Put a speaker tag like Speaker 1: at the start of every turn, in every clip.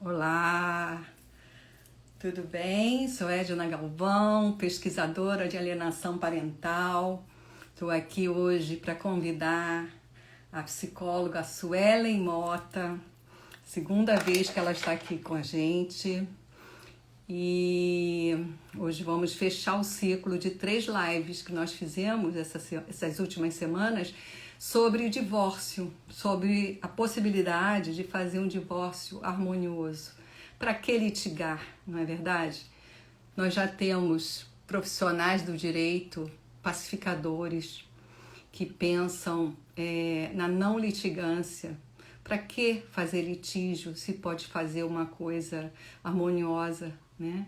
Speaker 1: Olá, tudo bem? Sou Edna Galvão, pesquisadora de alienação parental. Estou aqui hoje para convidar a psicóloga Suelen Mota, segunda vez que ela está aqui com a gente. E hoje vamos fechar o ciclo de 3 lives que nós fizemos essas últimas semanas sobre o divórcio, sobre a possibilidade de fazer um divórcio harmonioso. Para que litigar, não é verdade? Nós já temos profissionais do direito, pacificadores, que pensam na não litigância. Para que fazer litígio se pode fazer uma coisa harmoniosa, né?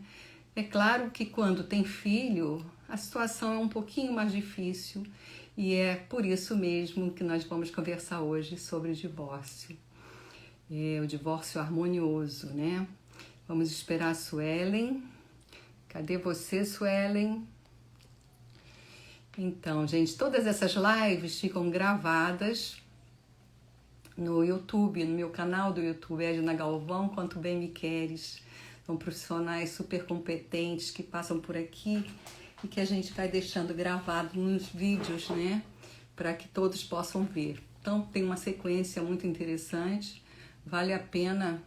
Speaker 1: É claro que quando tem filho, a situação é um pouquinho mais difícil e é por isso mesmo que nós vamos conversar hoje sobre o divórcio. O divórcio harmonioso, né? Vamos esperar a Suelen. Cadê você, Suelen? Então, gente, todas essas lives ficam gravadas no YouTube, no meu canal do YouTube, Edna Galvão, Quanto Bem Me Queres. São profissionais super competentes que passam por aqui e que a gente vai deixando gravado nos vídeos, né? Para que todos possam ver. Então, tem uma sequência muito interessante. Vale a pena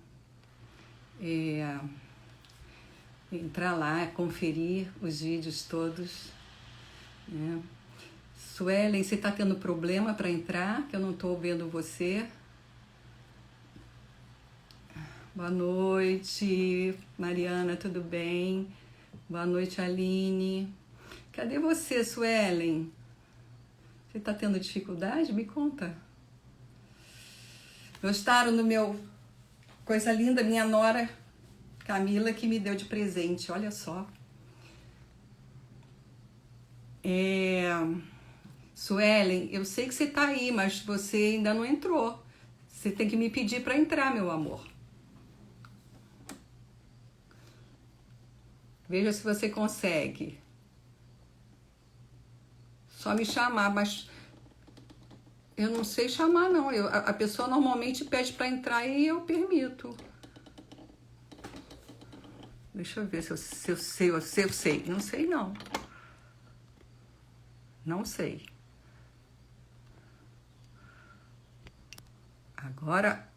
Speaker 1: entrar lá, conferir os vídeos todos, né? Suelen, você está tendo problema para entrar? Que eu não estou vendo você. Boa noite, Mariana, tudo bem? Boa noite, Aline. Cadê você, Suelen? Você está tendo dificuldade? Me conta. Gostaram do meu... Coisa linda, minha nora Camila, que me deu de presente, olha só. Suelen, eu sei que você está aí, mas você ainda não entrou. Você tem que me pedir para entrar, meu amor. Veja se você consegue. Só me chamar, mas eu não sei chamar, não. A pessoa normalmente pede para entrar e eu permito. Deixa eu ver se eu sei. Não sei, não. Não sei. Agora,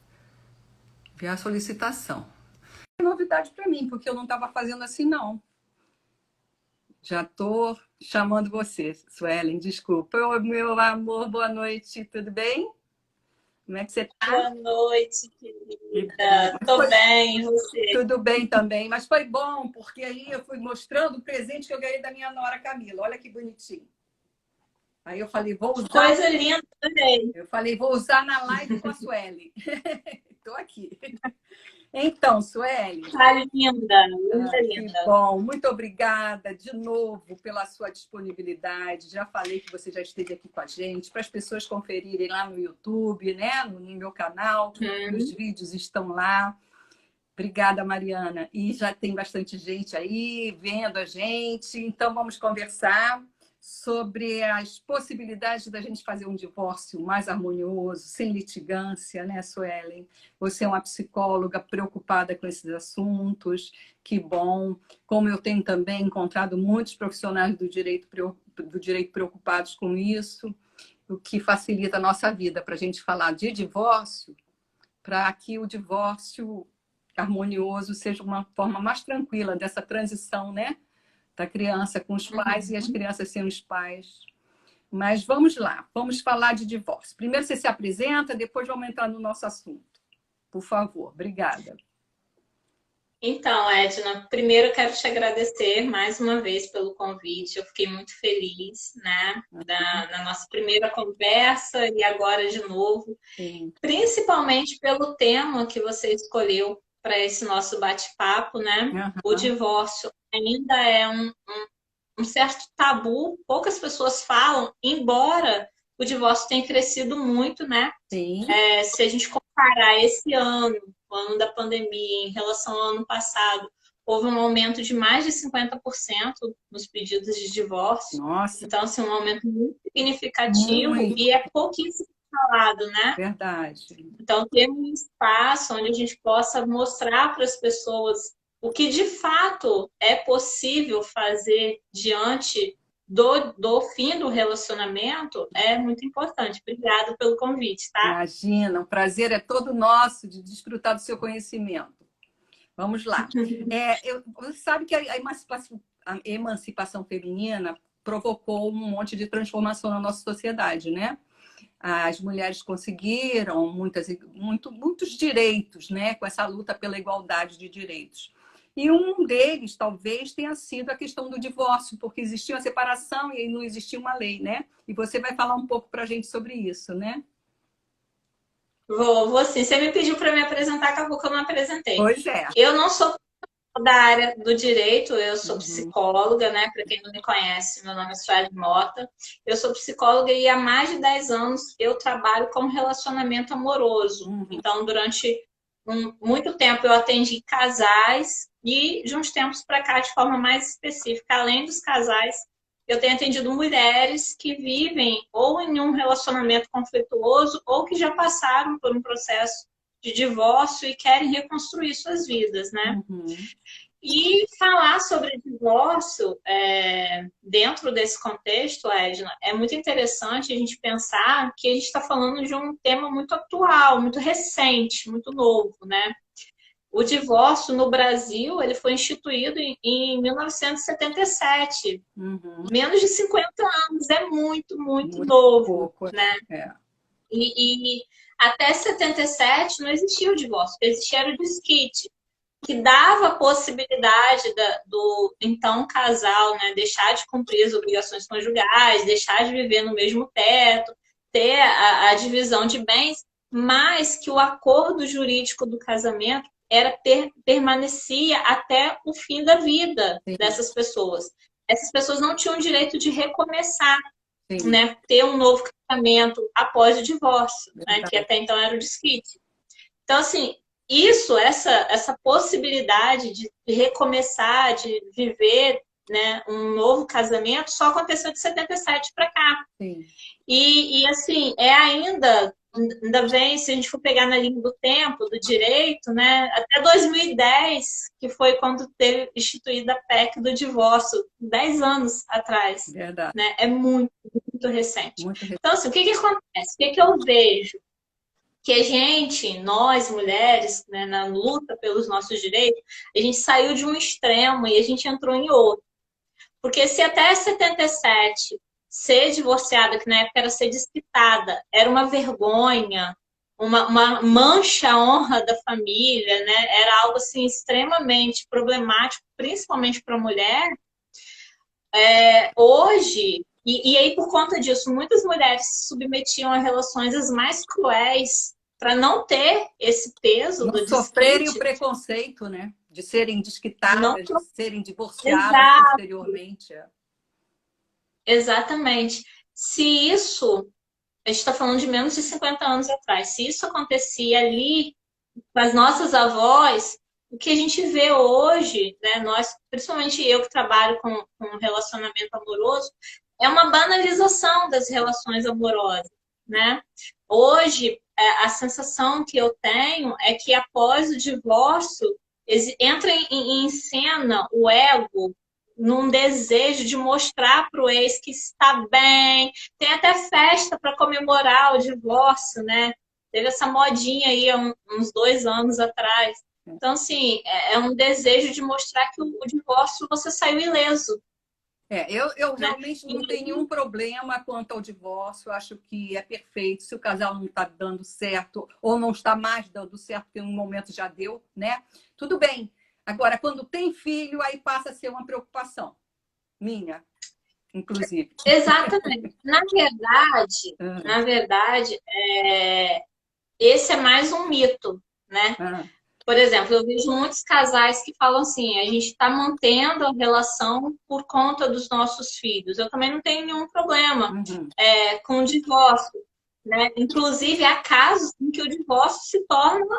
Speaker 1: ver a solicitação. É novidade para mim, porque eu não estava fazendo assim, não. Já estou chamando você, Suelen, desculpa. Meu amor, boa noite, tudo bem? Como é que você está?
Speaker 2: Boa noite, querida. Tô
Speaker 1: Foi
Speaker 2: bem, e você?
Speaker 1: tudo bem também, mas foi bom, porque aí eu fui mostrando o presente que eu ganhei da minha nora Camila. Olha que bonitinho. Aí eu falei, vou usar.
Speaker 2: Coisa linda, também.
Speaker 1: Eu falei, vou usar na live com a Sueli. Estou aqui. Então, Sueli,
Speaker 2: Tá linda, linda,
Speaker 1: que
Speaker 2: linda.
Speaker 1: bom. Muito obrigada de novo pela sua disponibilidade. Já falei que você já esteve aqui com a gente, para as pessoas conferirem lá no YouTube, né? No meu canal. Os vídeos estão lá. Obrigada, Mariana. E já tem bastante gente aí vendo a gente. Então, vamos conversar sobre as possibilidades da gente fazer um divórcio mais harmonioso, sem litigância, né, Suelen? Você é uma psicóloga preocupada com esses assuntos, que bom. Como eu tenho também encontrado muitos profissionais do direito preocupados com isso, o que facilita a nossa vida para a gente falar de divórcio, para que o divórcio harmonioso seja uma forma mais tranquila dessa transição, né? Da criança com os pais e as crianças sem os pais. Mas vamos lá, vamos falar de divórcio. Primeiro você se apresenta, depois vamos entrar no nosso assunto. Por favor, obrigada.
Speaker 2: Então, Edna, primeiro eu quero te agradecer mais uma vez pelo convite. Eu fiquei muito feliz, né, na nossa primeira conversa e agora de novo.
Speaker 1: Sim.
Speaker 2: Principalmente pelo tema que você escolheu para esse nosso bate-papo, né? O divórcio ainda é um certo tabu, poucas pessoas falam, embora o divórcio tenha crescido muito, né?
Speaker 1: Sim.
Speaker 2: Se a gente comparar esse ano, o ano da pandemia, em relação ao ano passado, houve um aumento de mais de 50% nos pedidos de divórcio.
Speaker 1: Nossa.
Speaker 2: Então, assim, um aumento muito significativo
Speaker 1: Muito.
Speaker 2: e é pouquíssimo falado, né?
Speaker 1: Verdade.
Speaker 2: Então, ter um espaço onde a gente possa mostrar para as pessoas o que de fato é possível fazer diante do fim do relacionamento é muito importante. Obrigada pelo convite, tá?
Speaker 1: Imagina, o prazer é todo nosso de desfrutar do seu conhecimento. Vamos lá. Você sabe que a emancipação feminina provocou um monte de transformação na nossa sociedade, né? As mulheres conseguiram muitos direitos, né? Com essa luta pela igualdade de direitos. E um deles, talvez, tenha sido a questão do divórcio, porque existia uma separação e aí não existia uma lei, né? E você vai falar um pouco para a gente sobre isso, né?
Speaker 2: Vou sim. Você me pediu para me apresentar, acabou que eu não apresentei.
Speaker 1: Pois é.
Speaker 2: Eu não sou da área do direito, eu sou psicóloga, né? Para quem não me conhece, meu nome é Sueli Mota. Eu sou psicóloga e há mais de 10 anos eu trabalho com relacionamento amoroso. Então, durante muito tempo eu atendi casais e de uns tempos para cá, de forma mais específica, além dos casais, eu tenho atendido mulheres que vivem ou em um relacionamento conflituoso ou que já passaram por um processo de divórcio e querem reconstruir suas vidas, né? E falar sobre divórcio dentro desse contexto, Edna, é muito interessante a gente pensar que a gente está falando de um tema muito atual, muito recente, muito novo, né? O divórcio no Brasil, ele foi instituído em 1977. Menos de 50 anos, é muito, muito novo,
Speaker 1: pouco,
Speaker 2: né? E até 77 não existia o divórcio, existia o desquite, que dava a possibilidade do então casal, né, deixar de cumprir as obrigações conjugais, deixar de viver no mesmo teto, ter a divisão de bens, mas que o acordo jurídico do casamento permanecia até o fim da vida dessas pessoas. Essas pessoas não tinham o direito de recomeçar, né, ter um novo casamento após o divórcio, né, que até então era o desquite. Então, assim, essa possibilidade de recomeçar, de viver, né, um novo casamento, só aconteceu de 77 para cá. E, assim, ainda vem, se a gente for pegar na linha do tempo, do direito, né, até 2010, que foi quando teve instituída a PEC do divórcio, 10 anos atrás.
Speaker 1: Verdade.
Speaker 2: Né? É muito, muito recente. Então, assim, o que acontece? O que eu vejo? Que a gente, nós mulheres, né, na luta pelos nossos direitos, a gente saiu de um extremo e a gente entrou em outro. Porque se até 77 ser divorciada, que na época era ser desquitada, era uma vergonha, uma mancha à honra da família, né? Era algo assim extremamente problemático, principalmente para a mulher. Hoje, e aí por conta disso, muitas mulheres se submetiam a relações as mais cruéis para não ter esse peso
Speaker 1: não
Speaker 2: do
Speaker 1: sofrerem o preconceito, né? De serem desquitadas, de serem divorciadas posteriormente.
Speaker 2: Exatamente. Se isso, a gente está falando de menos de 50 anos atrás, se isso acontecia ali com as nossas avós, o que a gente vê hoje, né, nós, principalmente eu que trabalho com relacionamento amoroso, é uma banalização das relações amorosas, né? Hoje, a sensação que eu tenho é que após o divórcio, entra em cena o ego num desejo de mostrar para o ex que está bem, tem até festa para comemorar o divórcio, né? Teve essa modinha aí há uns 2 anos atrás. Então, assim, é um desejo de mostrar que o divórcio você saiu ileso.
Speaker 1: Eu realmente não tenho nenhum problema quanto ao divórcio. Eu acho que é perfeito. Se o casal não está dando certo ou não está mais dando certo, porque um momento já deu, né? Tudo bem. Agora, quando tem filho, aí passa a ser uma preocupação minha, inclusive.
Speaker 2: Exatamente. Na verdade, esse é mais um mito, né? Por exemplo, eu vejo muitos casais que falam assim, a gente está mantendo a relação por conta dos nossos filhos. Eu também não tenho nenhum problema com o divórcio, né? Inclusive, há casos em que o divórcio se torna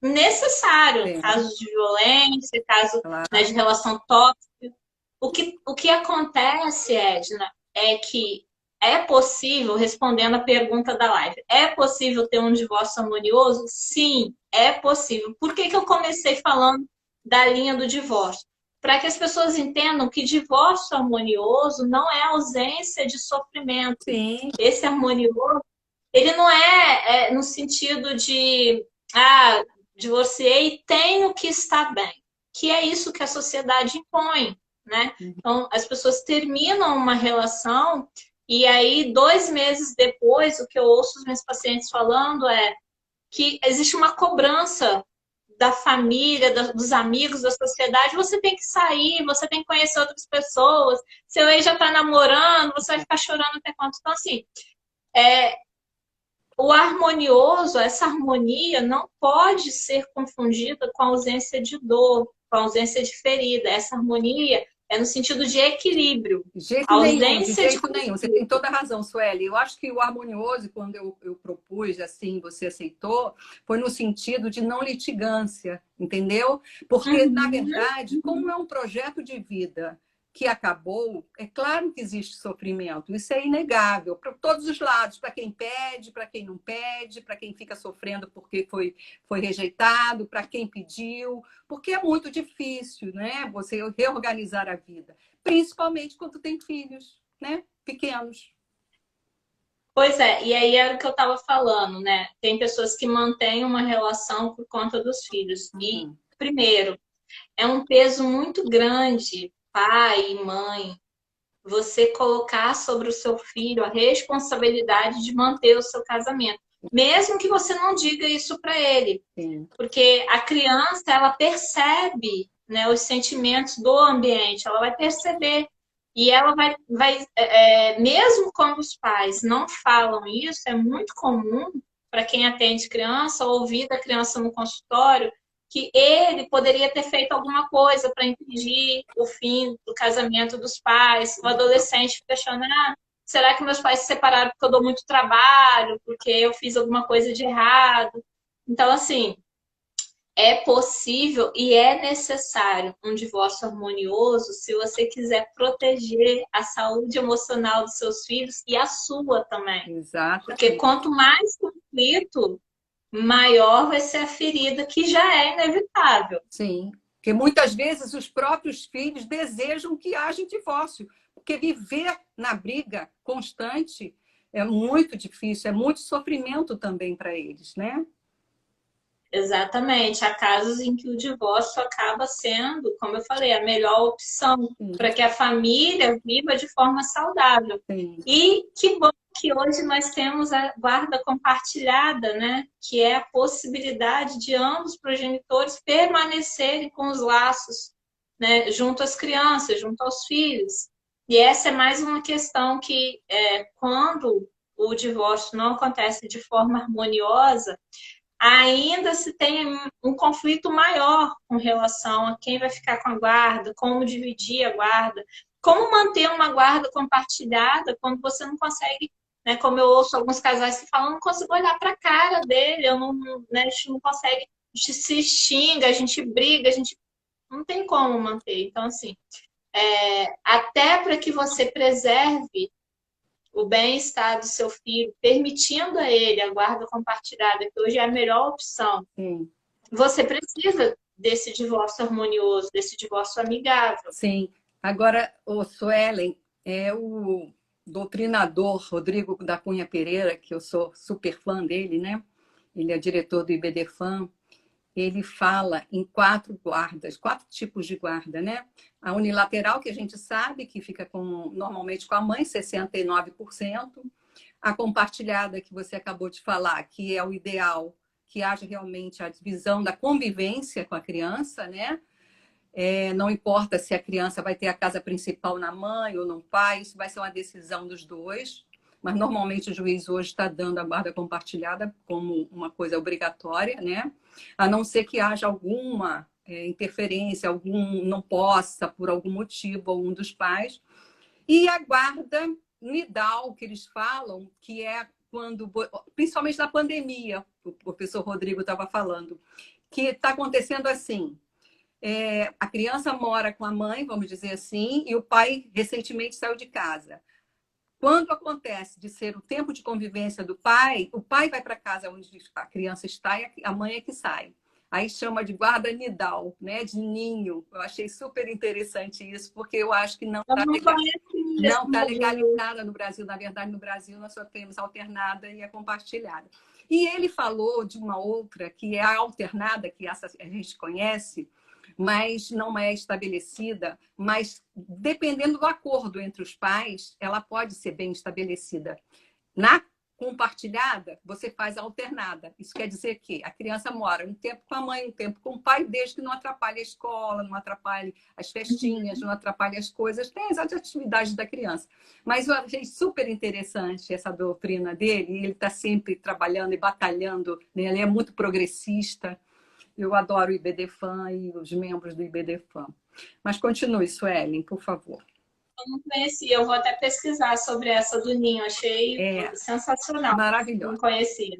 Speaker 2: necessário. Casos de violência, casos, né, de relação tóxica. O que acontece, Edna, é que é possível, respondendo a pergunta da live, é possível ter um divórcio harmonioso? Sim, é possível. Por que que eu comecei falando da linha do divórcio? Para que as pessoas entendam que divórcio harmonioso não é ausência de sofrimento.
Speaker 1: Sim.
Speaker 2: Esse harmonioso, ele não é no sentido de divorciei e tenho que estar bem, que é isso que a sociedade impõe, né? Então, as pessoas terminam uma relação e aí, 2 meses depois, o que eu ouço os meus pacientes falando é que existe uma cobrança da família, dos amigos, da sociedade. Você tem que sair, você tem que conhecer outras pessoas. Seu ex já está namorando, você vai ficar chorando até quanto? Então, assim, o harmonioso, essa harmonia não pode ser confundida com a ausência de dor, com a ausência de ferida. Essa harmonia é no sentido de equilíbrio.
Speaker 1: De jeito
Speaker 2: A
Speaker 1: nenhum, de
Speaker 2: ausência
Speaker 1: jeito nenhum. Você tem toda a razão, Sueli. Eu acho que o harmonioso, quando eu propus assim, você aceitou, foi no sentido de não litigância, entendeu? Porque, na verdade, como é um projeto de vida que acabou, é claro que existe sofrimento, isso é inegável, para todos os lados, para quem pede, para quem não pede, para quem fica sofrendo porque foi rejeitado, para quem pediu, porque é muito difícil, né? Você reorganizar a vida, principalmente quando tem filhos, né? Pequenos.
Speaker 2: Pois é, e aí era o que eu estava falando, né? Tem pessoas que mantêm uma relação por conta dos filhos. E, primeiro, é um peso muito grande, pai e mãe, você colocar sobre o seu filho a responsabilidade de manter o seu casamento. Mesmo que você não diga isso para ele.
Speaker 1: Sim.
Speaker 2: Porque a criança, ela percebe, né, os sentimentos do ambiente, ela vai perceber. E ela mesmo quando os pais não falam isso, é muito comum para quem atende criança ouvir da criança no consultório que ele poderia ter feito alguma coisa para impedir o fim do casamento dos pais. O adolescente questiona, será que meus pais se separaram porque eu dou muito trabalho, porque eu fiz alguma coisa de errado? Então, assim, é possível e é necessário um divórcio harmonioso se você quiser proteger a saúde emocional dos seus filhos e a sua também.
Speaker 1: Exato.
Speaker 2: Porque quanto mais conflito, maior vai ser a ferida, que já é inevitável.
Speaker 1: Sim, porque muitas vezes os próprios filhos desejam que haja divórcio, porque viver na briga constante é muito difícil, é muito sofrimento também para eles, né?
Speaker 2: Exatamente. Há casos em que o divórcio acaba sendo, como eu falei, a melhor opção para que a família viva de forma saudável.
Speaker 1: Sim.
Speaker 2: E que bom que hoje nós temos a guarda compartilhada, né? Que é a possibilidade de ambos os progenitores permanecerem com os laços, né? Junto às crianças, junto aos filhos. E essa é mais uma questão que, quando o divórcio não acontece de forma harmoniosa, ainda se tem um conflito maior com relação a quem vai ficar com a guarda, como dividir a guarda, como manter uma guarda compartilhada quando você não consegue, né? Como eu ouço alguns casais que falam, não consigo olhar para a cara dele, eu não, né, a gente não consegue, a gente se xinga, a gente briga, a gente não tem como manter. Então, assim, até para que você preserve o bem-estar do seu filho, permitindo a ele a guarda compartilhada, que hoje é a melhor opção,
Speaker 1: Sim.
Speaker 2: Você precisa desse divórcio harmonioso, desse divórcio amigável.
Speaker 1: Sim. Agora, o Suelen, o doutrinador Rodrigo da Cunha Pereira, que eu sou super fã dele, né? Ele é diretor do IBDFAM. Ele fala em 4 guardas, 4 tipos de guarda, né? A unilateral, que a gente sabe que fica normalmente com a mãe, 69%. A compartilhada, que você acabou de falar, que é o ideal, que haja realmente a divisão da convivência com a criança, né? Não importa se a criança vai ter a casa principal na mãe ou no pai, isso vai ser uma decisão dos dois. Mas normalmente o juiz hoje está dando a guarda compartilhada como uma coisa obrigatória, né? A não ser que haja alguma interferência, algum não possa, por algum motivo, algum dos pais. E a guarda nidal, que eles falam, que é quando, principalmente na pandemia, o professor Rodrigo estava falando, que está acontecendo assim. A criança mora com a mãe, vamos dizer assim, e o pai recentemente saiu de casa. Quando acontece de ser o tempo de convivência do pai, o pai vai para casa onde a criança está e a mãe é que sai. Aí chama de guarda nidal, né? De ninho. Eu achei super interessante isso, porque eu acho que
Speaker 2: Eu não conheço isso,
Speaker 1: não está legalizada no Brasil. Na verdade, no Brasil nós só temos alternada e a compartilhada. E ele falou de uma outra, que é a alternada, que essa a gente conhece, mas não é estabelecida, mas dependendo do acordo entre os pais, ela pode ser bem estabelecida. Na compartilhada, você faz a alternada. Isso quer dizer que a criança mora um tempo com a mãe, um tempo com o pai, desde que não atrapalhe a escola, não atrapalhe as festinhas, não atrapalhe as coisas, tem as atividades da criança. Mas eu achei super interessante essa doutrina dele, e ele está sempre trabalhando e batalhando, né? Ele é muito progressista. Eu adoro o IBDFAN e os membros do IBDFAN. Mas continue, Suelen, por favor.
Speaker 2: Eu não conhecia, eu vou até pesquisar sobre essa do ninho, achei sensacional.
Speaker 1: Maravilhoso.
Speaker 2: Não conhecia.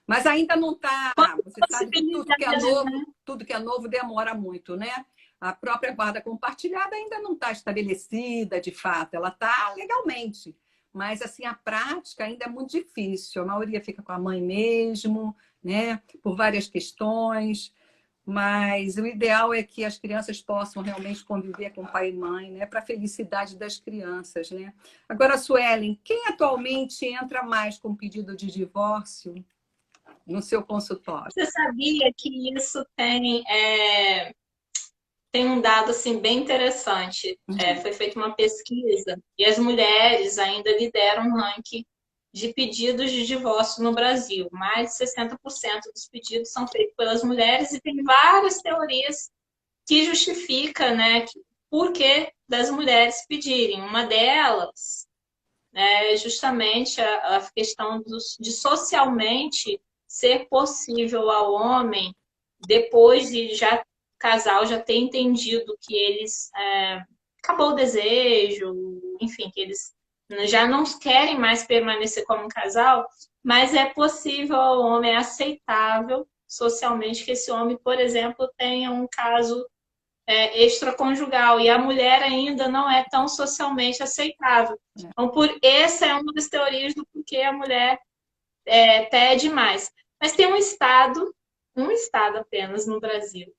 Speaker 1: Mas ainda não está. Você sabe que
Speaker 2: né?
Speaker 1: tudo que é novo demora muito, né? A própria guarda compartilhada ainda não está estabelecida de fato, ela está legalmente. Mas assim, a prática ainda é muito difícil. A maioria fica com a mãe mesmo, né? Por várias questões. Mas o ideal é que as crianças possam realmente conviver com pai e mãe, né? Para a felicidade das crianças, né? Agora, Suelen, quem atualmente entra mais com pedido de divórcio no seu consultório?
Speaker 2: Você sabia que isso tem um dado assim, bem interessante. Foi feita uma pesquisa e as mulheres ainda lideram o ranking de pedidos de divórcio no Brasil. Mais de 60% dos pedidos são feitos pelas mulheres e tem várias teorias que justificam, né, por que das mulheres pedirem. Uma delas é justamente a questão de socialmente ser possível ao homem, depois de já casal já ter entendido que eles acabou o desejo, enfim, que eles já não querem mais permanecer como um casal, mas é possível ao homem, é aceitável socialmente que esse homem, por exemplo, tenha um caso extraconjugal e a mulher ainda não é tão socialmente aceitável. Então, essa é uma das teorias do porquê a mulher pede mais. Mas tem um estado apenas no Brasil,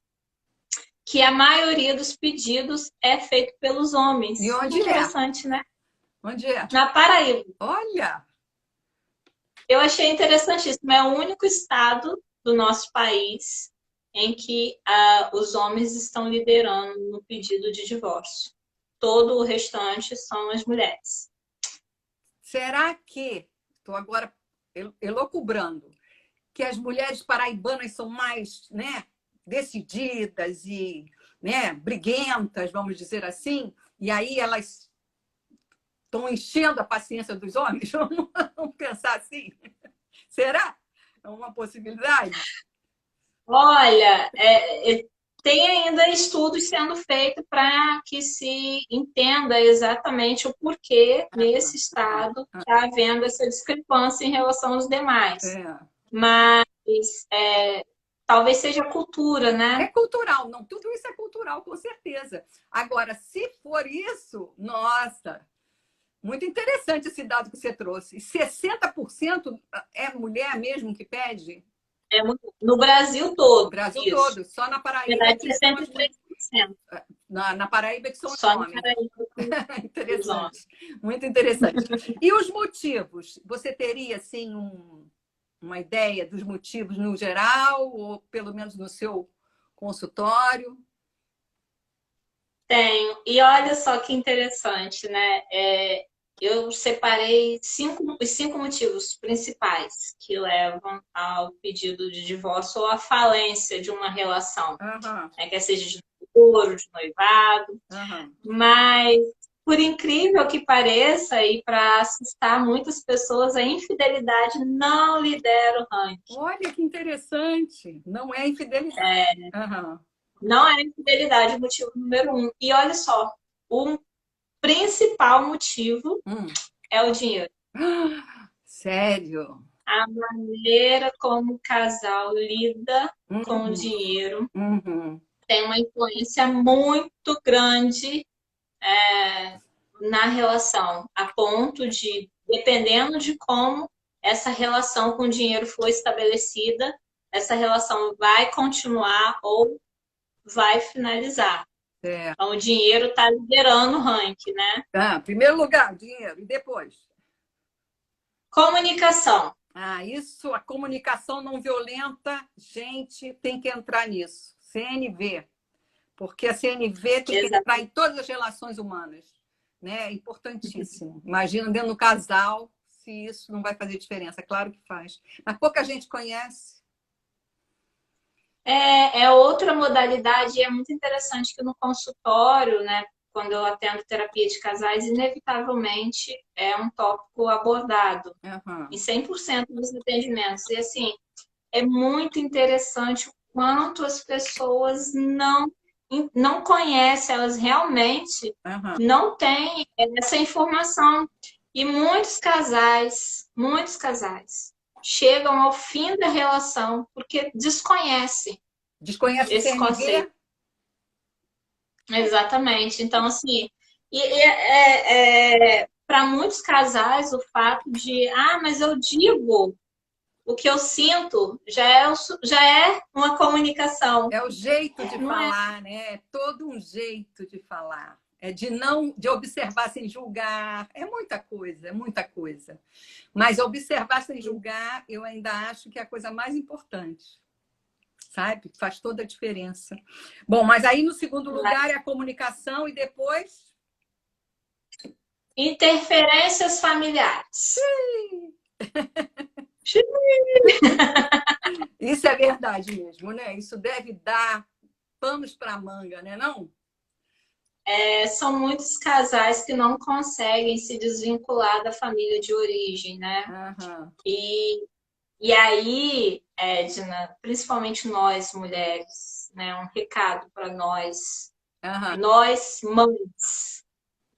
Speaker 2: que a maioria dos pedidos é feito pelos homens.
Speaker 1: E onde
Speaker 2: interessante, né?
Speaker 1: Onde é?
Speaker 2: Na Paraíba.
Speaker 1: Olha!
Speaker 2: Eu achei interessantíssimo. É o único estado do nosso país em que os homens estão liderando no pedido de divórcio. Todo o restante são as mulheres.
Speaker 1: Será que, estou agora elucubrando, que as mulheres paraibanas são mais, né, decididas e, né, briguentas, vamos dizer assim, e aí elas estão enchendo a paciência dos homens? Vamos pensar assim? Será? É uma possibilidade?
Speaker 2: Olha, tem ainda estudos sendo feitos para que se entenda exatamente o porquê nesse estado está havendo essa discrepância em relação aos demais. Mas talvez seja cultura, né?
Speaker 1: É cultural, não, tudo isso é cultural, com certeza. Agora, se for isso, nossa, muito interessante esse dado que você trouxe. 60% é mulher mesmo que pede?
Speaker 2: No Brasil todo.
Speaker 1: No Brasil todo, só na Paraíba.
Speaker 2: Na verdade, 63%.
Speaker 1: Na Paraíba que são os
Speaker 2: só
Speaker 1: homens.
Speaker 2: Na Paraíba,
Speaker 1: interessante, muito interessante. E os motivos? Você teria, assim, uma ideia dos motivos no geral, ou pelo menos no seu consultório?
Speaker 2: Tenho. E olha só que interessante, né? Eu separei os 5 motivos principais que levam ao pedido de divórcio ou à falência de uma relação. Quer seja de namoro, de noivado. Mas, por incrível que pareça, e para assustar muitas pessoas, a infidelidade não lidera o ranking.
Speaker 1: Olha que interessante. Não é infidelidade.
Speaker 2: Não é infidelidade o motivo número 1. E olha só, o principal motivo é o dinheiro.
Speaker 1: Sério?
Speaker 2: A maneira como o casal lida com o dinheiro tem uma influência muito grande na relação, a ponto de, dependendo de como essa relação com o dinheiro foi estabelecida, essa relação vai continuar ou vai finalizar.
Speaker 1: É.
Speaker 2: Então, o dinheiro está liderando o ranking, né?
Speaker 1: Tá, primeiro lugar, dinheiro. E depois?
Speaker 2: Comunicação.
Speaker 1: Isso, a comunicação não violenta, gente, tem que entrar nisso. CNV. Porque a CNV tem que entrar em todas as relações humanas. Né? É importantíssimo. Imagina dentro do casal, se isso não vai fazer diferença. Claro que faz. Mas pouca gente conhece.
Speaker 2: É outra modalidade e é muito interessante que no consultório, né, quando eu atendo terapia de casais, inevitavelmente é um tópico abordado em 100% dos atendimentos. E assim, é muito interessante o quanto as pessoas não conhecem, elas realmente não têm essa informação. E muitos casais chegam ao fim da relação porque desconhecem esse conceito. Exatamente. Então, assim, para muitos casais, o fato de, mas eu digo o que eu sinto já é uma comunicação.
Speaker 1: É o jeito de falar, né? É todo um jeito de falar. É de observar sem julgar. É muita coisa, é muita coisa. Mas observar sem julgar, eu ainda acho que é a coisa mais importante. Sabe? Faz toda a diferença. Bom, mas aí no segundo lugar é a comunicação e depois...
Speaker 2: Interferências familiares.
Speaker 1: Isso é verdade mesmo, né? Isso deve dar panos para manga, né? Não?
Speaker 2: São muitos casais que não conseguem se desvincular da família de origem, né? E aí, Edna, principalmente nós mulheres, né? Um recado para nós, nós mães,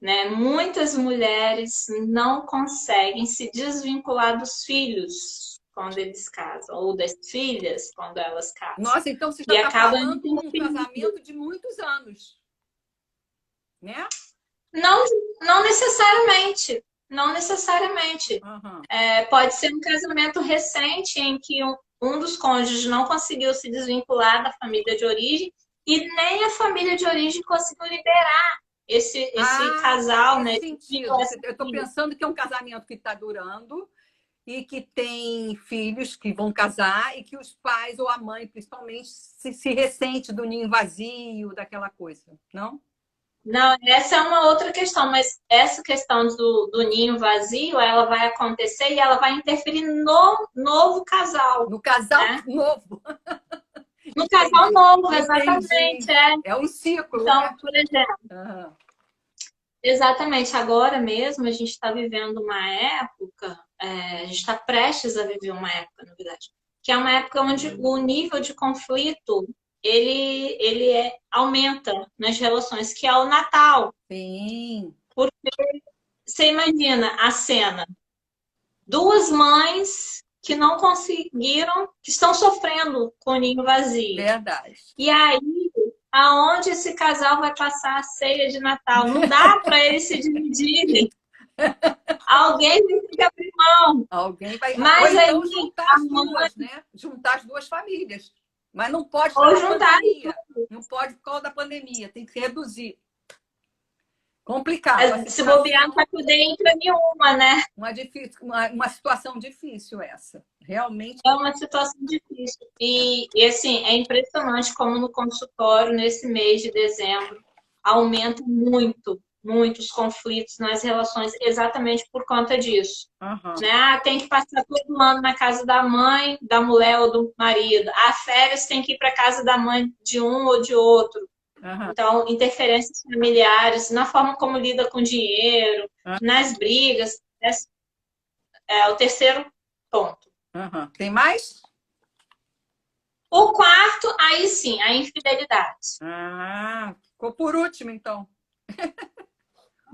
Speaker 2: né? Muitas mulheres não conseguem se desvincular dos filhos quando eles casam, ou das filhas quando elas casam.
Speaker 1: Nossa, então você já está falando de um casamento de muitos anos, né?
Speaker 2: Não necessariamente. Não necessariamente. Pode ser um casamento recente em que um dos cônjuges não conseguiu se desvincular da família de origem e nem a família de origem conseguiu liberar esse casal, né?
Speaker 1: Sentido. Eu estou pensando que é um casamento que está durando e que tem filhos que vão casar e que os pais ou a mãe, principalmente, se ressente do ninho vazio, daquela coisa, não?
Speaker 2: Não, essa é uma outra questão, mas essa questão do ninho vazio, ela vai acontecer e ela vai interferir no novo casal.
Speaker 1: No casal novo.
Speaker 2: No casal novo, exatamente.
Speaker 1: É um ciclo.
Speaker 2: Então,
Speaker 1: né?
Speaker 2: por exemplo, exatamente, agora mesmo a gente está vivendo uma época, a gente está prestes a viver uma época, na verdade, que é uma época onde o nível de conflito ele aumenta nas relações, que é o Natal.
Speaker 1: Sim.
Speaker 2: Porque você imagina a cena, duas mães que não conseguiram, que estão sofrendo com o ninho vazio.
Speaker 1: Verdade.
Speaker 2: E aí, aonde esse casal vai passar a ceia de Natal? Não dá para eles se dividirem. Alguém vai ter que abrir mão.
Speaker 1: Alguém vai.
Speaker 2: Mas
Speaker 1: ou então
Speaker 2: aí,
Speaker 1: juntar as duas, né? Juntar as duas famílias. Mas não pode
Speaker 2: ou
Speaker 1: por causa da
Speaker 2: juntar.
Speaker 1: pandemia. Não pode por causa da pandemia. Tem que reduzir. Complicado.
Speaker 2: Se bobear, não vai poder ir para nenhuma, né?
Speaker 1: Uma situação difícil essa. Realmente.
Speaker 2: É uma situação difícil. E assim, é impressionante como no consultório, nesse mês de dezembro, aumenta muito os conflitos nas relações exatamente por conta disso. Né? Tem que passar todo ano na casa da mãe, da mulher ou do marido. Férias tem que ir para casa da mãe de um ou de outro. Então, interferências familiares, na forma como lida com dinheiro, nas brigas. É o terceiro ponto.
Speaker 1: Tem mais?
Speaker 2: O quarto, aí sim, a infidelidade.
Speaker 1: Ficou por último, então.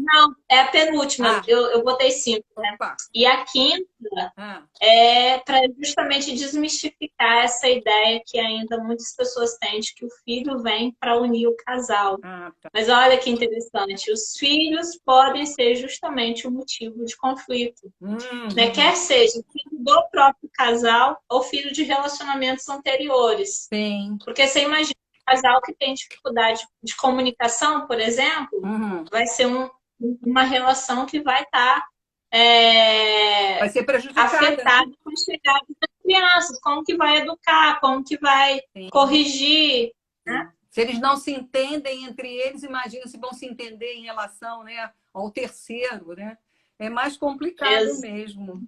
Speaker 2: Não, é a penúltima. Eu botei 5, né? E a quinta é para justamente desmistificar essa ideia que ainda muitas pessoas têm de que o filho vem para unir o casal. Mas olha que interessante, os filhos podem ser justamente o motivo de conflito. Né? Quer seja filho do próprio casal ou filho de relacionamentos anteriores.
Speaker 1: Sim.
Speaker 2: Porque você imagina, um casal que tem dificuldade de comunicação, por exemplo, vai ser uma relação que vai estar
Speaker 1: vai ser prejudicada,
Speaker 2: afetada, né? Com a chegada das crianças. Como que vai educar, como que vai corrigir. Né?
Speaker 1: Se eles não se entendem entre eles, imagina se vão se entender em relação, né, ao terceiro, né? É mais complicado mesmo.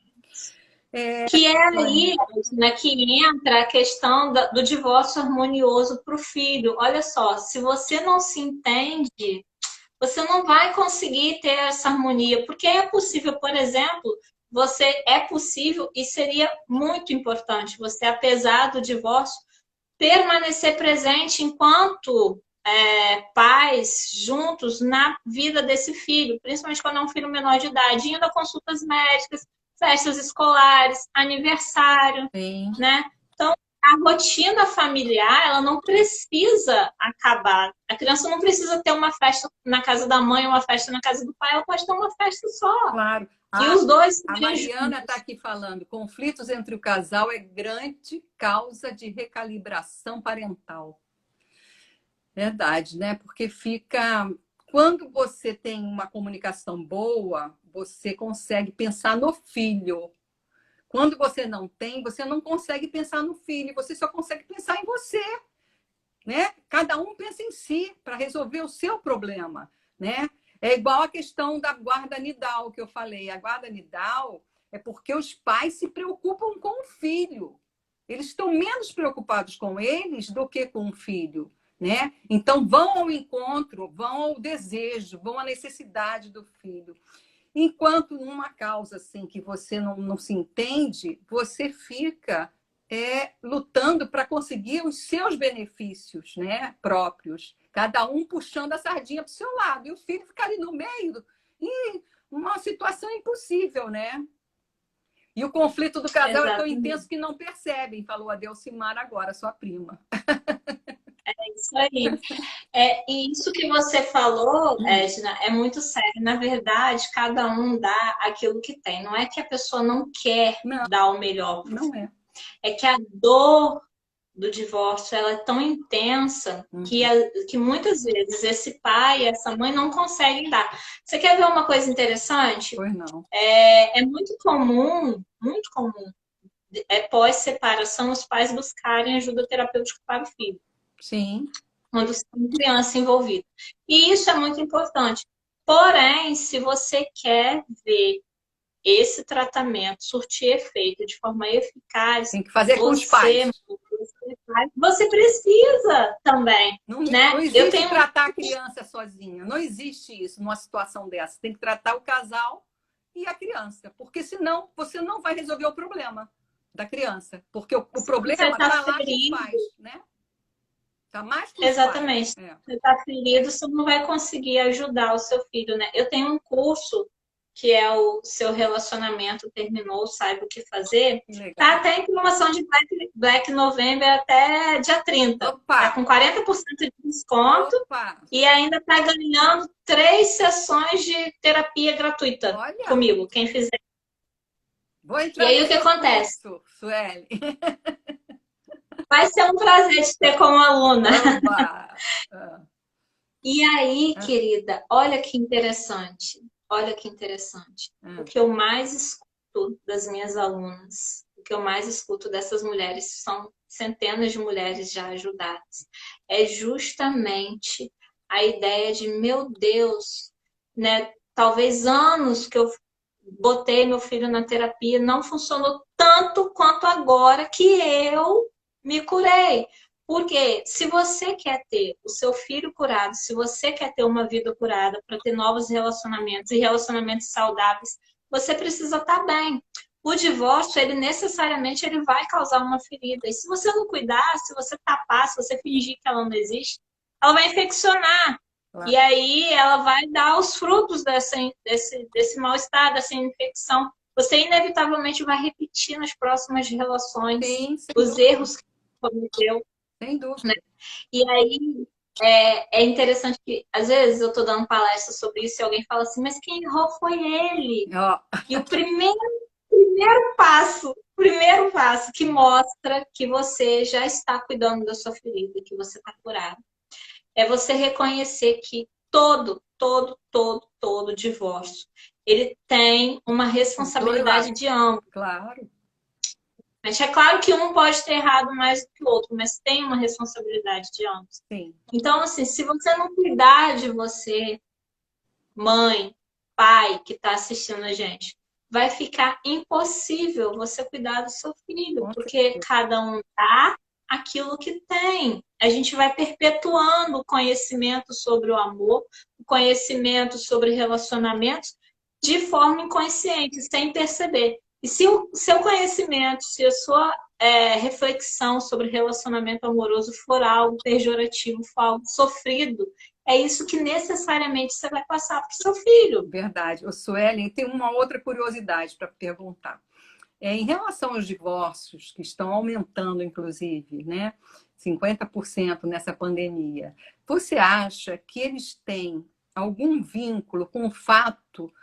Speaker 2: Que é aí, né, que entra a questão do divórcio harmonioso para o filho. Olha só, se você não se entende, você não vai conseguir ter essa harmonia, porque é possível, por exemplo, é possível e seria muito importante você, apesar do divórcio, permanecer presente enquanto pais juntos na vida desse filho, principalmente quando é um filho menor de idade, indo a consultas médicas, festas escolares, aniversário, né? Então, a rotina familiar, ela não precisa acabar. A criança não precisa ter uma festa na casa da mãe, uma festa na casa do pai, ela pode ter uma festa só.
Speaker 1: Claro.
Speaker 2: E os dois...
Speaker 1: A Mariana está aqui falando, conflitos entre o casal é grande causa de recalibração parental. Verdade, né? Porque fica... Quando você tem uma comunicação boa, você consegue pensar no filho. Quando você não tem, você não consegue pensar no filho, você só consegue pensar em você, né? Cada um pensa em si para resolver o seu problema, né? É igual a questão da guarda nidal que eu falei. A guarda nidal é porque os pais se preocupam com o filho. Eles estão menos preocupados com eles do que com o filho, né? Então vão ao encontro, vão ao desejo, vão à necessidade do filho. Enquanto numa causa assim que você não se entende, você fica lutando para conseguir os seus benefícios, né, próprios. Cada um puxando a sardinha para o seu lado. E o filho fica ali no meio. E uma situação impossível, né? E o conflito do casal é tão intenso que não percebem, falou a Delcimar agora, sua prima.
Speaker 2: É isso aí. E isso que você falou, Edna, é muito sério. Na verdade, cada um dá aquilo que tem. Não é que a pessoa não quer dar o melhor.
Speaker 1: Não é.
Speaker 2: É que a dor do divórcio ela é tão intensa que muitas vezes esse pai e essa mãe não conseguem dar. Você quer ver uma coisa interessante?
Speaker 1: Pois não.
Speaker 2: É muito comum, pós-separação, os pais buscarem ajuda terapêutica para o filho.
Speaker 1: Sim.
Speaker 2: Quando tem criança envolvida. E isso é muito importante. Porém, se você quer ver esse tratamento surtir efeito de forma eficaz,
Speaker 1: tem que fazer com os pais.
Speaker 2: Você precisa também.
Speaker 1: Não,
Speaker 2: né?
Speaker 1: não existe tratar a criança sozinha. Não existe isso numa situação dessa. Tem que tratar o casal e a criança. Porque senão você não vai resolver o problema da criança. Porque o problema está lá com os pais, né? Tá mais com os
Speaker 2: Exatamente.
Speaker 1: pais.
Speaker 2: Você está ferido, você não vai conseguir ajudar o seu filho, né? Eu tenho um curso que é o Seu Relacionamento Terminou, Saiba o que Fazer. Tá até em promoção de Black November até dia 30.
Speaker 1: Opa.
Speaker 2: Tá com 40% de desconto.
Speaker 1: Opa.
Speaker 2: E ainda tá ganhando 3 sessões de terapia gratuita.
Speaker 1: Olha.
Speaker 2: Comigo, quem fizer.
Speaker 1: Vou entrar
Speaker 2: e aí o que acontece?
Speaker 1: Sueli.
Speaker 2: Vai ser um prazer te ter como aluna. E aí, querida, olha que interessante. Olha que interessante. O que eu mais escuto das minhas alunas, o que eu mais escuto dessas mulheres, são centenas de mulheres já ajudadas, é justamente a ideia de, meu Deus, né? Talvez anos que eu botei meu filho na terapia, não funcionou tanto quanto agora que eu me curei. Porque se você quer ter o seu filho curado, se você quer ter uma vida curada para ter novos relacionamentos e relacionamentos saudáveis, você precisa estar bem. O divórcio, ele necessariamente vai causar uma ferida. E se você não cuidar, se você tapar, se você fingir que ela não existe, ela vai infeccionar.
Speaker 1: Claro.
Speaker 2: E aí ela vai dar os frutos desse mal-estar, dessa infecção. Você inevitavelmente vai repetir nas próximas relações
Speaker 1: Sim,
Speaker 2: os erros que cometeu.
Speaker 1: sem dúvida.
Speaker 2: Né? E aí é interessante que, às vezes, eu estou dando palestra sobre isso e alguém fala assim, mas quem errou foi ele.
Speaker 1: Oh.
Speaker 2: E o primeiro passo que mostra que você já está cuidando da sua ferida, que você está curado, é você reconhecer que todo divórcio, ele tem uma responsabilidade de ambos.
Speaker 1: Claro.
Speaker 2: Mas é claro que um pode ter errado mais do que o outro, mas tem uma responsabilidade de ambos.
Speaker 1: Sim.
Speaker 2: Então, assim, se você não cuidar de você, mãe, pai que está assistindo a gente, vai ficar impossível você cuidar do seu filho, porque cada um dá aquilo que tem. A gente vai perpetuando o conhecimento sobre o amor, o conhecimento sobre relacionamentos de forma inconsciente, sem perceber. E se o seu conhecimento, se a sua reflexão sobre relacionamento amoroso for algo pejorativo, for algo sofrido, é isso que necessariamente você vai passar para o seu filho.
Speaker 1: Verdade. O Suelen, tem uma outra curiosidade para perguntar. Em relação aos divórcios, que estão aumentando, inclusive, né? 50% nessa pandemia, você acha que eles têm algum vínculo com o fato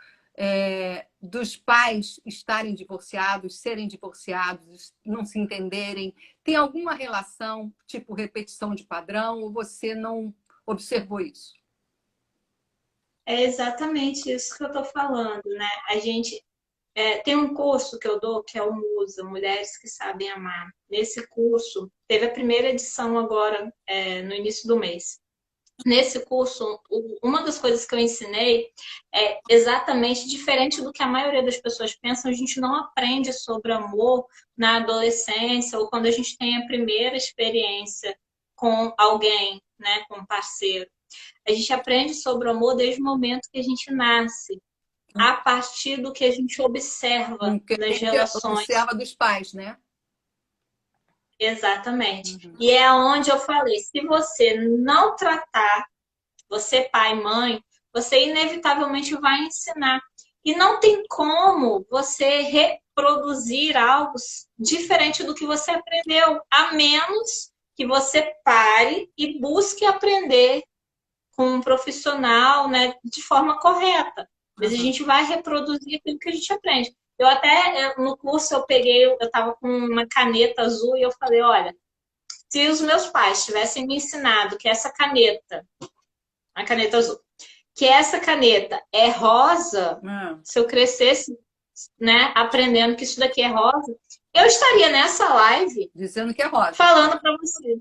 Speaker 1: dos pais estarem divorciados, serem divorciados, não se entenderem? Tem alguma relação, tipo repetição de padrão, ou você não observou isso?
Speaker 2: É exatamente isso que eu estou falando, né? A gente tem um curso que eu dou, que é o MUSA, Mulheres que Sabem Amar. Nesse curso, teve a primeira edição agora, no início do mês. Nesse curso, uma das coisas que eu ensinei é exatamente diferente do que a maioria das pessoas pensam. A gente não aprende sobre amor na adolescência ou quando a gente tem a primeira experiência com alguém, né, com um parceiro. A gente aprende sobre o amor desde o momento que a gente nasce, a partir do que a gente observa nas relações.
Speaker 1: Observa dos pais, né?
Speaker 2: Exatamente. E é onde eu falei, se você não tratar, você pai, mãe, você inevitavelmente vai ensinar. E não tem como você reproduzir algo diferente do que você aprendeu, a menos que você pare e busque aprender com um profissional, né, de forma correta. Mas a gente vai reproduzir aquilo que a gente aprende. Eu até, no curso, eu estava com uma caneta azul e eu falei, olha, se os meus pais tivessem me ensinado que essa caneta, a caneta azul, que essa caneta é rosa, se eu crescesse, né, aprendendo que isso daqui é rosa, eu estaria nessa live
Speaker 1: dizendo que é rosa,
Speaker 2: falando para você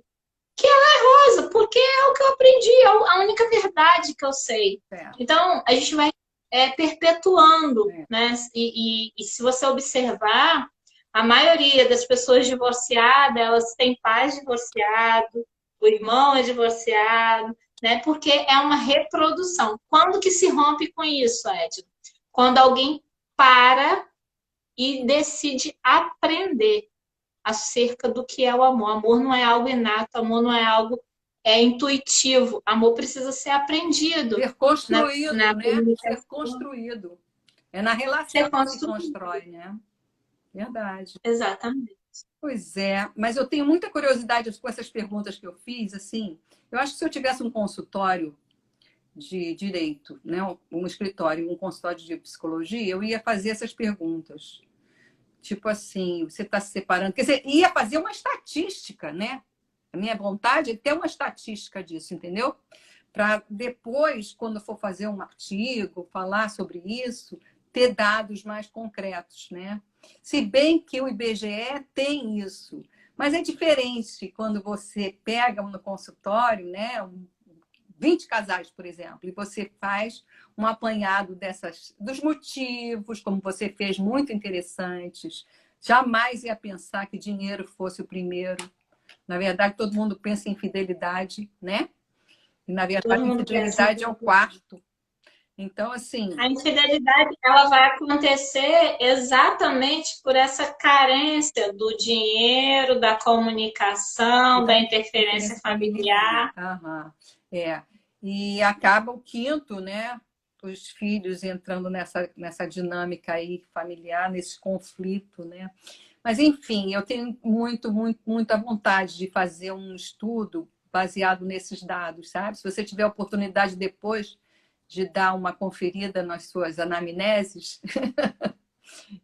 Speaker 2: que ela é rosa, porque é o que eu aprendi, é a única verdade que eu sei. Então, a gente vai perpetuando, né? E se você observar, a maioria das pessoas divorciadas, elas têm pais divorciados, o irmão é divorciado, né? Porque é uma reprodução. Quando que se rompe com isso, Edna? Quando alguém para e decide aprender acerca do que é o amor. Amor não é algo inato, amor não é algo intuitivo. Amor precisa ser aprendido.
Speaker 1: Ser construído, né? Ser construído. É na relação que se constrói, né? Verdade.
Speaker 2: Exatamente.
Speaker 1: Pois é, mas eu tenho muita curiosidade com essas perguntas que eu fiz, assim. Eu acho que se eu tivesse um consultório de direito, né, um escritório, um consultório de psicologia, eu ia fazer essas perguntas. Tipo assim, você está se separando. Quer dizer, ia fazer uma estatística, né? A minha vontade é ter uma estatística disso, entendeu? Para depois, quando for fazer um artigo, falar sobre isso, ter dados mais concretos, né? Se bem que o IBGE tem isso, mas é diferente quando você pega no consultório, né? 20 casais, por exemplo, e você faz um apanhado dos motivos, como você fez, muito interessantes. Jamais ia pensar que dinheiro fosse o primeiro. Na verdade, todo mundo pensa em fidelidade, né? E, na verdade, a infidelidade é o quarto. Então, assim...
Speaker 2: A infidelidade, ela vai acontecer exatamente por essa carência do dinheiro, da comunicação, da interferência familiar.
Speaker 1: E acaba o quinto, né? Os filhos entrando nessa dinâmica aí familiar, nesse conflito, né? Mas, enfim, eu tenho muita vontade de fazer um estudo baseado nesses dados, sabe? Se você tiver a oportunidade depois de dar uma conferida nas suas anamneses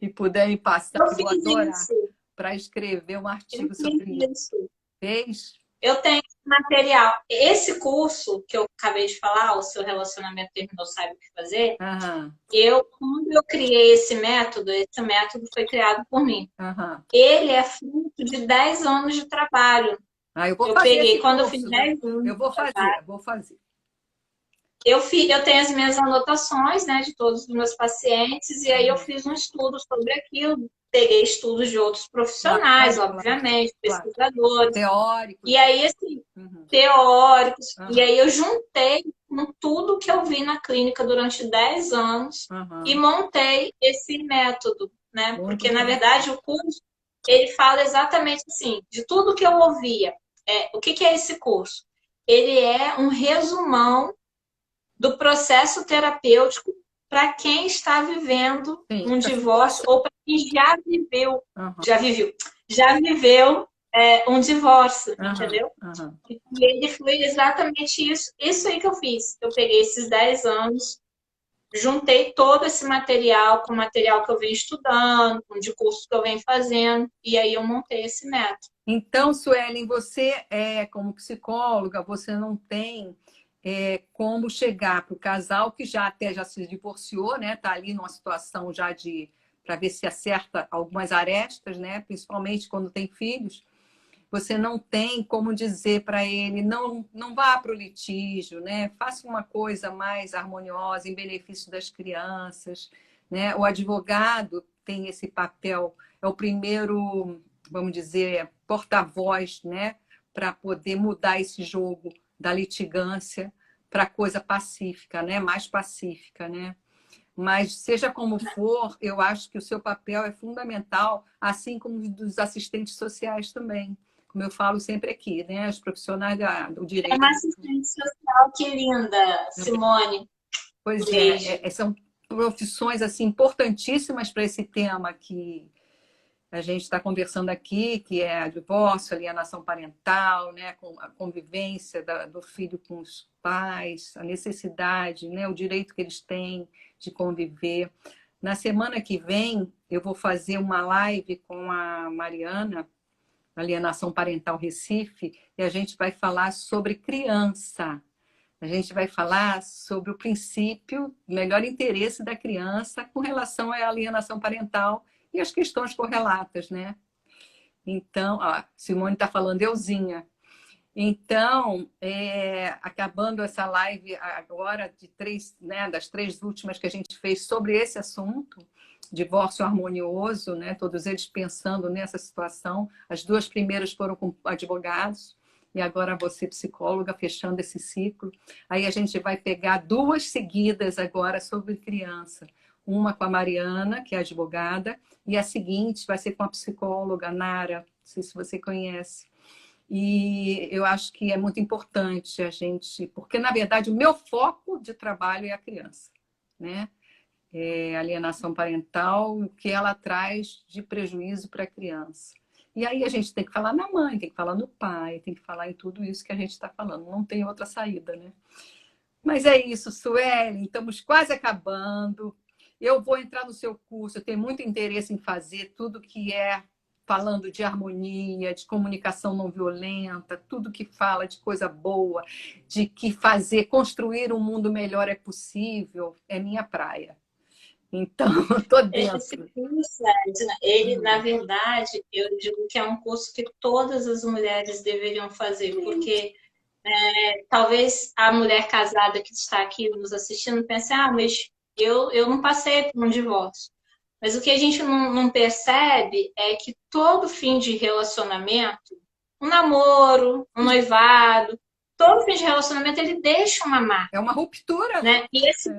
Speaker 1: e puder me passar,
Speaker 2: Eu
Speaker 1: eu vou
Speaker 2: fiz
Speaker 1: adorar,
Speaker 2: isso.
Speaker 1: para escrever um
Speaker 2: Eu
Speaker 1: artigo sobre
Speaker 2: fiz
Speaker 1: isso.
Speaker 2: isso.
Speaker 1: Fez?
Speaker 2: Eu tenho material. Esse curso que eu acabei de falar, o seu relacionamento terminou, sabe o que fazer?
Speaker 1: Aham,
Speaker 2: Quando eu criei esse método foi criado por mim.
Speaker 1: aham.
Speaker 2: Ele é fruto de 10 anos de trabalho.
Speaker 1: Ah, eu vou
Speaker 2: Eu
Speaker 1: fazer
Speaker 2: peguei,
Speaker 1: esse
Speaker 2: quando eu fiz
Speaker 1: curso, viu?
Speaker 2: 10 anos
Speaker 1: Eu
Speaker 2: de
Speaker 1: vou fazer,
Speaker 2: trabalho,
Speaker 1: vou fazer.
Speaker 2: eu tenho as minhas anotações, né, de todos os meus pacientes, e aí eu fiz um estudo sobre aquilo. Peguei estudos de outros profissionais,
Speaker 1: Claro, claro,
Speaker 2: obviamente,
Speaker 1: claro.
Speaker 2: pesquisadores.
Speaker 1: Teóricos.
Speaker 2: E aí, assim,
Speaker 1: Uhum,
Speaker 2: teóricos. E
Speaker 1: uhum,
Speaker 2: aí eu juntei com tudo que eu vi na clínica durante 10 anos e
Speaker 1: uhum.
Speaker 2: montei esse método, né?
Speaker 1: Muito
Speaker 2: Porque, na
Speaker 1: bem.
Speaker 2: verdade, o curso, ele fala exatamente assim, de tudo que eu ouvia. O que é esse curso? Ele é um resumão do processo terapêutico para quem está vivendo
Speaker 1: Sim,
Speaker 2: um
Speaker 1: a
Speaker 2: divórcio
Speaker 1: situação.
Speaker 2: ou para quem
Speaker 1: Uhum,
Speaker 2: já viveu um divórcio,
Speaker 1: uhum,
Speaker 2: entendeu?
Speaker 1: uhum.
Speaker 2: E ele foi exatamente isso aí que eu fiz. Eu peguei esses 10 anos, juntei todo esse material com o material que eu venho estudando, com de curso que eu venho fazendo, e aí eu montei esse método.
Speaker 1: Então, Suelen, você como psicóloga, você não tem como chegar para o casal que já se divorciou, né? Está ali numa situação já de para ver se acerta algumas arestas, né? Principalmente quando tem filhos. Você não tem como dizer para ele não vá para o litígio, né? Faça uma coisa mais harmoniosa em benefício das crianças, né? O advogado tem esse papel, é o primeiro, vamos dizer, porta-voz, né? Para poder mudar esse jogo da litigância para coisa pacífica, né? Mais pacífica, né? Mas, seja como for, eu acho que o seu papel é fundamental, assim como o dos assistentes sociais também. Como eu falo sempre aqui, né? Os profissionais do
Speaker 2: É uma
Speaker 1: direito.
Speaker 2: assistente social, que linda, Simone.
Speaker 1: Pois
Speaker 2: Beijo.
Speaker 1: são profissões assim importantíssimas para esse tema que a gente está conversando aqui, que é a divórcio, alienação parental, né? A convivência do filho com os pais, a necessidade, né? O direito que eles têm de conviver. Na semana que vem, eu vou fazer uma live com a Mariana, Alienação Parental Recife, e a gente vai falar sobre criança. A gente vai falar sobre o princípio, o melhor interesse da criança com relação à alienação parental e as questões correlatas, né? Então, ó, Simone está falando euzinha. Então, acabando essa live agora de três, né, das três últimas que a gente fez sobre esse assunto, divórcio harmonioso, né, todos eles pensando nessa situação. As duas primeiras foram com advogados e agora você, psicóloga, fechando esse ciclo. Aí a gente vai pegar duas seguidas agora sobre criança. Uma com a Mariana, que é advogada, e a seguinte vai ser com a psicóloga Nara, não sei se você conhece. E eu acho que é muito importante a gente, porque na verdade o meu foco de trabalho é a criança, né? Alienação parental, o que ela traz de prejuízo para a criança. E aí a gente tem que falar na mãe, tem que falar no pai, tem que falar em tudo isso que a gente está falando. Não tem outra saída, né? Mas é isso, Suelen, estamos quase acabando. Eu vou entrar no seu curso, eu tenho muito interesse em fazer tudo que é falando de harmonia, de comunicação não violenta, tudo que fala de coisa boa, de que fazer, construir um mundo melhor é possível, é minha praia. Então, estou
Speaker 2: Esse
Speaker 1: dentro.
Speaker 2: curso, Edna, ele, na verdade, eu digo que é um curso que todas as mulheres deveriam fazer, porque talvez a mulher casada que está aqui nos assistindo pense, mas eu não passei por um divórcio. Mas o que a gente não percebe é que todo fim de relacionamento, um namoro, um noivado, todo fim de relacionamento, ele deixa uma marca,
Speaker 1: É uma ruptura, né?
Speaker 2: né? E esse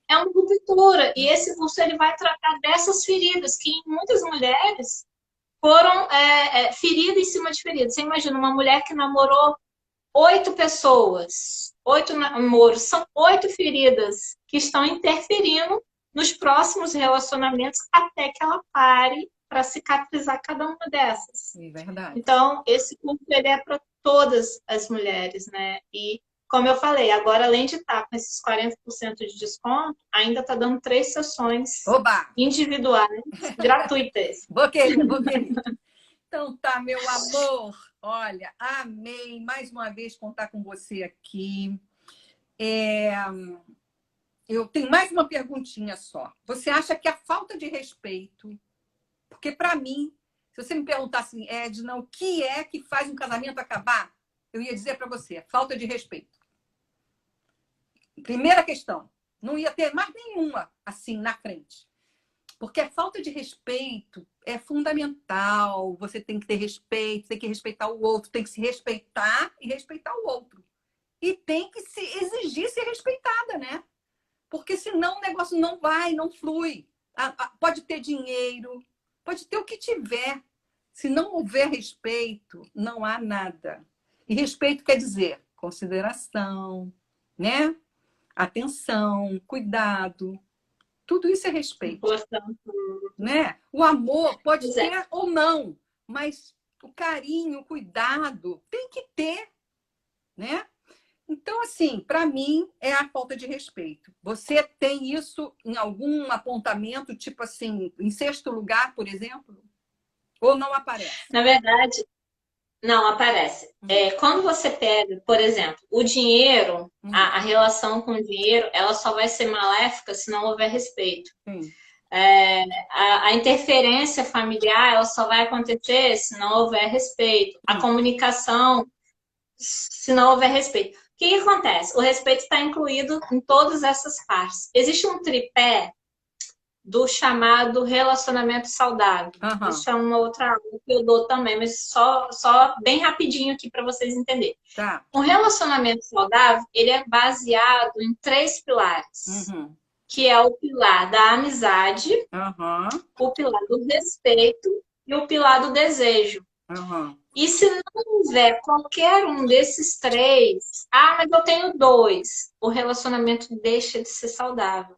Speaker 2: é uma ruptura. E esse curso ele vai tratar dessas feridas, que muitas mulheres foram feridas em cima de feridas. Você imagina uma mulher que namorou 8 pessoas, 8 namoros, são 8 feridas que estão interferindo nos próximos relacionamentos até que ela pare para cicatrizar cada uma dessas.
Speaker 1: É verdade.
Speaker 2: Então, esse curso ele é para todas as mulheres, né? E, como eu falei, agora, além de estar com esses 40% de desconto, ainda está dando 3 sessões
Speaker 1: Oba!
Speaker 2: individuais, gratuitas.
Speaker 1: Vou querer, vou querer. Então tá, meu amor. Olha, amei mais uma vez contar com você aqui. Eu tenho mais uma perguntinha só. Você acha que a falta de respeito... Porque, para mim, se você me perguntasse assim, Edna, o que é que faz um casamento acabar? Eu ia dizer para você, falta de respeito. Primeira questão. Não ia ter mais nenhuma assim na frente. Porque a falta de respeito é fundamental. Você tem que ter respeito, tem que respeitar o outro, tem que se respeitar e respeitar o outro. E tem que se exigir ser respeitada, né? Porque senão o negócio não vai, não flui. Pode ter dinheiro, pode ter o que tiver. Se não houver respeito, não há nada. E respeito quer dizer consideração, né? Atenção, cuidado. Tudo isso é respeito. Né? O amor pode ter ou não, mas o carinho, o cuidado tem que ter, né? Então, assim, para mim, é a falta de respeito. Você tem isso em algum apontamento, tipo assim, em sexto lugar, por exemplo? Ou não aparece?
Speaker 2: Na verdade, não aparece. Quando você pega, por exemplo, o dinheiro, a relação com o dinheiro, ela só vai ser maléfica se não houver respeito. A interferência familiar, ela só vai acontecer se não houver respeito. A comunicação, se não houver respeito. O que acontece? O respeito está incluído em todas essas partes. Existe um tripé do chamado relacionamento saudável. Isso é uma outra aula que eu dou também, mas só bem rapidinho aqui para vocês entenderem.
Speaker 1: Tá.
Speaker 2: Um relacionamento saudável, ele é baseado em 3 pilares, que é o pilar da amizade, o pilar do respeito e o pilar do desejo. E se não houver qualquer um desses 3, mas eu tenho 2, o relacionamento deixa de ser saudável.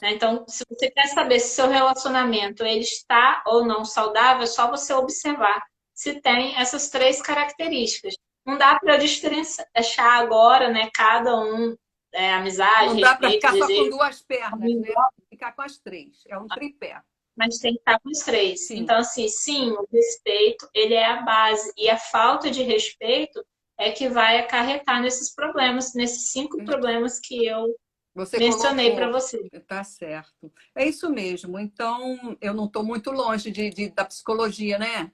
Speaker 2: Então, se você quer saber se seu relacionamento ele está ou não saudável, é só você observar se tem essas 3 características. Não dá para deixar agora, né? Cada um, amizade,
Speaker 1: não dá para ficar
Speaker 2: desejo,
Speaker 1: só com 2 pernas, né? Ficar com as 3. É um tripé.
Speaker 2: Mas tem que estar com os 3.
Speaker 1: Sim.
Speaker 2: Então, assim, sim, o respeito, ele é a base. E a falta de respeito é que vai acarretar nesses problemas, nesses 5 problemas que eu mencionei para você.
Speaker 1: Tá certo. É isso mesmo. Então, eu não estou muito longe da psicologia, né?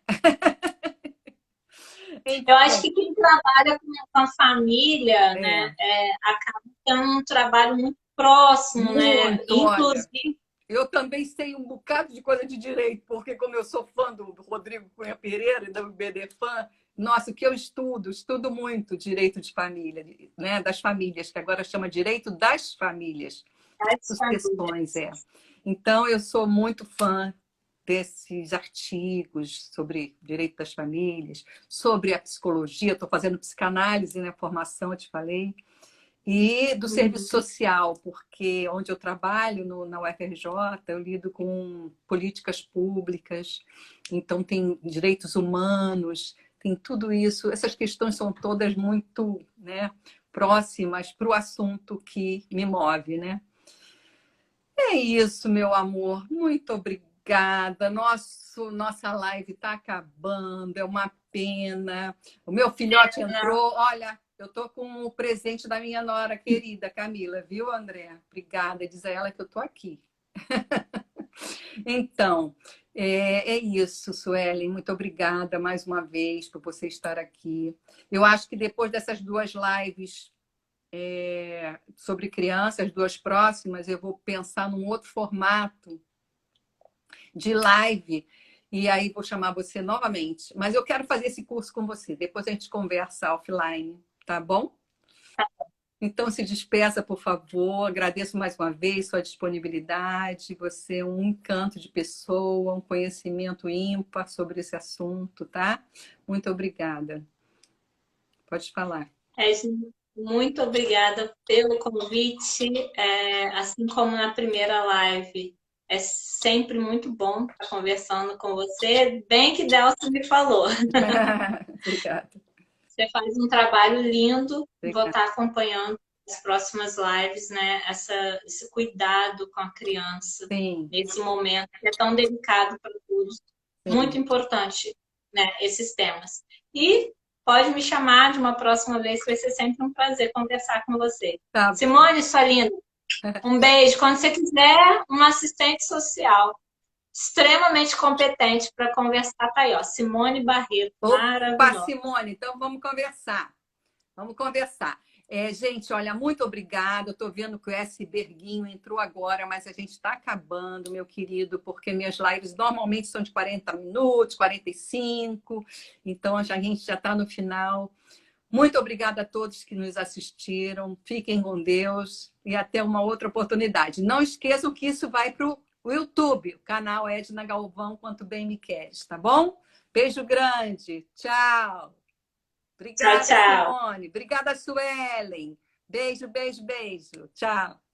Speaker 2: Eu acho que quem trabalha com a família, né, acaba tendo um trabalho muito próximo, né? Inclusive...
Speaker 1: Olha, eu também sei um bocado de coisa de direito, porque como eu sou fã do Rodrigo Cunha Pereira e da UBDFAM, nossa, o que eu estudo muito direito de família, né? Das famílias, que agora chama direito das famílias. Essas questões, Então, eu sou muito fã desses artigos sobre direito das famílias, sobre a psicologia, estou fazendo psicanálise, né? Formação, eu te falei. E do serviço social, porque onde eu trabalho, na UFRJ, eu lido com políticas públicas, então tem direitos humanos, tem tudo isso. Essas questões são todas muito, né, próximas para o assunto que me move, né? É isso, meu amor. Muito obrigada. Nossa live está acabando, é uma pena. O meu filhote entrou, olha... Eu estou com o presente da minha nora querida, Camila, viu, André? Obrigada. Diz a ela que eu estou aqui. Então, é isso, Suelen. Muito obrigada mais uma vez por você estar aqui. Eu acho que depois dessas 2 lives sobre crianças, 2 próximas, eu vou pensar num outro formato de live. E aí vou chamar você novamente. Mas eu quero fazer esse curso com você. Depois a gente conversa offline. Tá bom? Então, se despeça, por favor. Agradeço mais uma vez sua disponibilidade. Você é um encanto de pessoa, um conhecimento ímpar sobre esse assunto, tá? Muito obrigada. Pode falar.
Speaker 2: Muito obrigada pelo convite. Assim como na primeira live, é sempre muito bom estar conversando com você. Bem que Delcio me falou.
Speaker 1: Obrigada.
Speaker 2: Você faz um trabalho lindo. Vou
Speaker 1: Obrigada.
Speaker 2: estar acompanhando as próximas lives, né? Esse cuidado com a criança
Speaker 1: Sim,
Speaker 2: nesse momento que é tão delicado para todos. Muito
Speaker 1: sim.
Speaker 2: importante, né? Esses temas. E pode me chamar de uma próxima vez, que vai ser sempre um prazer conversar com você.
Speaker 1: Tá bom.
Speaker 2: Simone, sua linda, um beijo. Quando você quiser uma assistente social extremamente competente para conversar, tá aí, ó. Simone Barreto,
Speaker 1: Opa,
Speaker 2: maravilhosa.
Speaker 1: Simone, então vamos conversar. Vamos conversar. Gente, olha, muito obrigada. Eu estou vendo que o S. Berguinho entrou agora, mas a gente está acabando, meu querido, porque minhas lives normalmente são de 40 minutos, 45. Então, a gente já está no final. Muito obrigada a todos que nos assistiram. Fiquem com Deus e até uma outra oportunidade. Não esqueçam que isso vai para o YouTube, o canal Edna Galvão, Quanto Bem Me Queres, tá bom? Beijo grande. Tchau.
Speaker 2: Tchau,
Speaker 1: Obrigada,
Speaker 2: tchau.
Speaker 1: Simone. Obrigada, Suelen. Beijo, beijo, beijo. Tchau.